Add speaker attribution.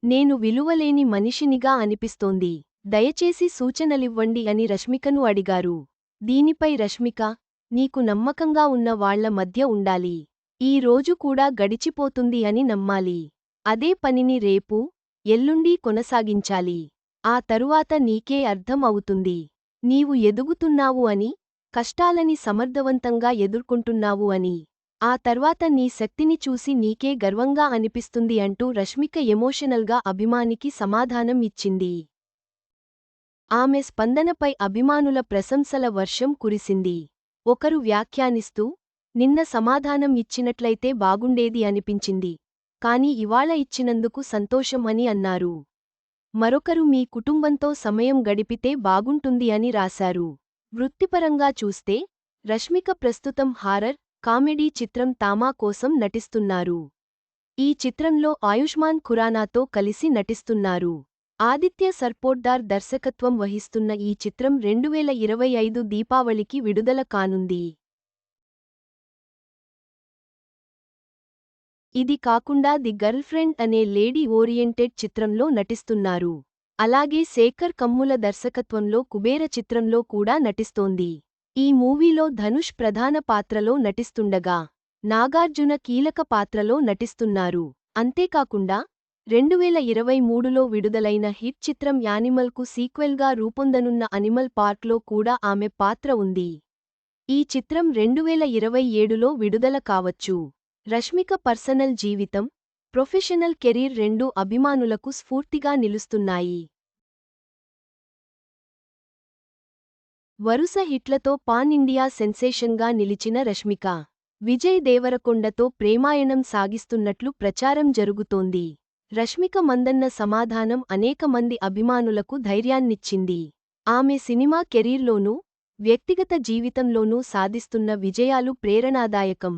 Speaker 1: నేను విలువలేని మనిషినిగా అనిపిస్తోంది. దయచేసి సూచనలివ్వండి అని రష్మికను అడిగారు. దీనిపై రష్మిక, నీకు నమ్మకంగా ఉన్న వాళ్ల మధ్య ఉండాలి. ఈ రోజు కూడా గడిచిపోతుంది అని నమ్మాలి. అదే పనిని రేపు, ఎల్లుండీ కొనసాగించాలి. ఆ తరువాత నీకే అర్థం అవుతుంది. నీవు ఎదుగుతున్నావు అని, కష్టాలని సమర్థవంతంగా ఎదుర్కొంటున్నావు అని. ఆ తర్వాత నీ శక్తిని చూసి నీకే గర్వంగా అనిపిస్తుంది అంటూ రష్మిక ఎమోషనల్గా అభిమానికి సమాధానం ఇచ్చింది. ఆమె స్పందనపై అభిమానుల ప్రశంసల వర్షం కురిసింది. ఒకరు వ్యాఖ్యానిస్తూ, నిన్న సమాధానం ఇచ్చినట్లయితే బాగుండేది అనిపించింది. కానీ ఇవాళ ఇచ్చినందుకు సంతోషం అని అన్నారు. మరొకరు మీ కుటుంబంతో సమయం గడిపితే బాగుంటుంది అని రాశారు. వృత్తిపరంగా చూస్తే, రష్మిక ప్రస్తుతం హారర్, కామెడీ చిత్రం తామా కోసం నటిస్తున్నారు. ఈ చిత్రంలో ఆయుష్మాన్ ఖురానాతో కలిసి నటిస్తున్నారు. ఆదిత్య సర్పోట్దార్ దర్శకత్వం వహిస్తున్న ఈ చిత్రం 2025 దీపావళికి విడుదల కానుంది. ఇది కాకుండా ది గర్ల్ఫ్రెండ్ అనే లేడీ ఓరియంటెడ్ చిత్రంలో నటిస్తున్నారు. అలాగే శేఖర్ కమ్ముల దర్శకత్వంలో కుబేర చిత్రంలో కూడా నటిస్తోంది. ఈ మూవీలో ధనుష్ ప్రధాన పాత్రలో నటిస్తుండగా, నాగార్జున కీలక పాత్రలో నటిస్తున్నారు. అంతేకాకుండా 2023లో విడుదలైన హిట్ చిత్రం యానిమల్కు సీక్వెల్గా రూపొందనున్న అనిమల్ పార్క్లో కూడా ఆమె పాత్ర ఉంది. ఈ చిత్రం 2027లో విడుదల కావచ్చు. రష్మిక పర్సనల్ జీవితం, ప్రొఫెషనల్ కెరీర్ రెండూ అభిమానులకు స్ఫూర్తిగా నిలుస్తున్నాయి. వరుస హిట్లతో పాన్ ఇండియా సెన్సేషన్గా నిలిచిన రష్మిక, విజయ్ దేవరకొండతో ప్రేమాయణం సాగిస్తున్నట్లు ప్రచారం జరుగుతోంది. రష్మిక మందన్న సమాధానం అనేక మంది అభిమానులకు ధైర్యాన్నిచ్చింది. ఆమె సినిమా కెరీర్లోనూ, వ్యక్తిగత జీవితంలోనూ సాధిస్తున్న విజయాలు ప్రేరణాదాయకం.